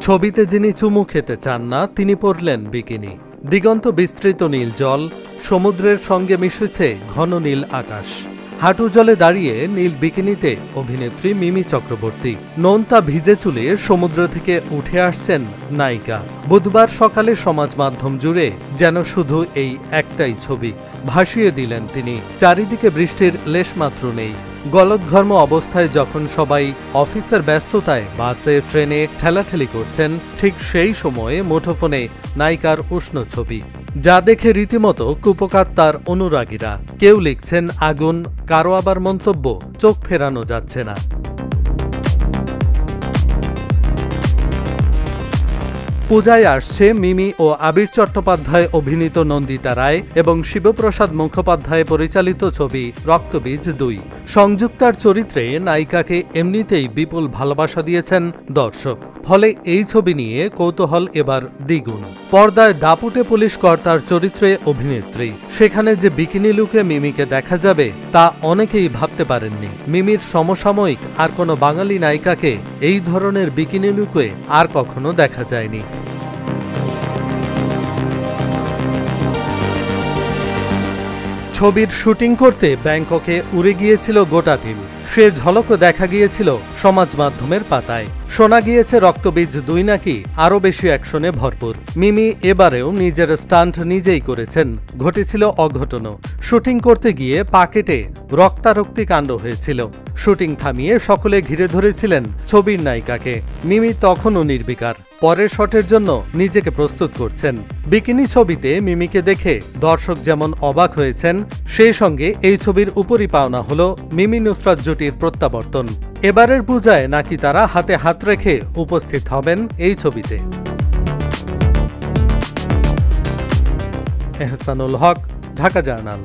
ছবিতে যিনি চুমু খেতে চান না তিনি পরলেন বিকিনি। দিগন্ত বিস্তৃত নীল জল, সমুদ্রের সঙ্গে মিশেছে ঘন নীল আকাশ। হাঁটু জলে দাঁড়িয়ে নীল বিকিনিতে অভিনেত্রী মিমি চক্রবর্তী। নোনতা ভিজে চুলে সমুদ্র থেকে উঠে আসছেন নায়িকা। বুধবার সকালে সমাজ মাধ্যম জুড়ে যেন শুধু এই একটাই ছবি ভাসিয়ে দিলেন তিনি। চারিদিকে বৃষ্টির লেশমাত্র নেই। গলদঘর্ম অবস্থায় যখন সবাই অফিসের ব্যস্ততায় বাসে ট্রেনে ঠেলাঠেলি করছেন, ঠিক সেই সময়ে মুঠোফোনে নায়িকার উষ্ণ ছবি, যা দেখে রীতিমতো কুপোকাত তার অনুরাগীরা। কেউ লিখছেন আগুন, কারো আবার মন্তব্য চোখ ফেরানো যাচ্ছে না। পূজায় আসছে মিমি ও আবির চট্টোপাধ্যায় অভিনীত নন্দিতা রায় এবং শিবপ্রসাদ মুখোপাধ্যায় পরিচালিত ছবি রক্তবীজ ২। সংযুক্তার চরিত্রে নায়িকাকে এমনিতেই বিপুল ভালোবাসা দিয়েছেন দর্শক। ফলে এই ছবি নিয়ে কৌতূহল এবার দ্বিগুণ। পর্দায় দাপুটে পুলিশ কর্তার চরিত্রে অভিনেত্রী, সেখানে যে বিকিনি লুকে মিমিকে দেখা যাবে তা অনেকেই ভাবতে পারেননি। মিমির সমসাময়িক আর কোনো বাঙালি নায়িকাকে এই ধরনের বিকিনি লুকে আর কখনো দেখা যায়নি। ছবির শুটিং করতে ব্যাংককে উড়ে গিয়েছিল গোটা টিম। সে ঝলকও দেখা গিয়েছিল সমাজ মাধ্যমের পাতায়। শোনা গিয়েছে রক্তবীজ ২ নাকি আরও বেশি অ্যাকশনে ভরপুর। মিমি এবারেও নিজের স্টান্ট নিজেই করেছেন। ঘটেছিল অঘটনও। শুটিং করতে গিয়ে পা কেটে রক্তারক্তি কাণ্ড হয়েছিল। শুটিং থামিয়ে সকলে ঘিরে ধরেছিলেন ছবির নায়িকাকে। মিমি তখনও নির্বিকার, পরের শটের জন্য নিজেকে প্রস্তুত করছেন। বিকিনি ছবিতে মিমিকে দেখে দর্শক যেমন অবাক হয়েছেন, সেই সঙ্গে এই ছবির উপরই পাওনা হল মিমি নুসরাত জুটির প্রত্যাবর্তন। এবারের পূজায় নাকি তারা হাতে হাত রেখে উপস্থিত হবেন এই ছবিতে। এহসানুল হক, ঢাকা জার্নাল।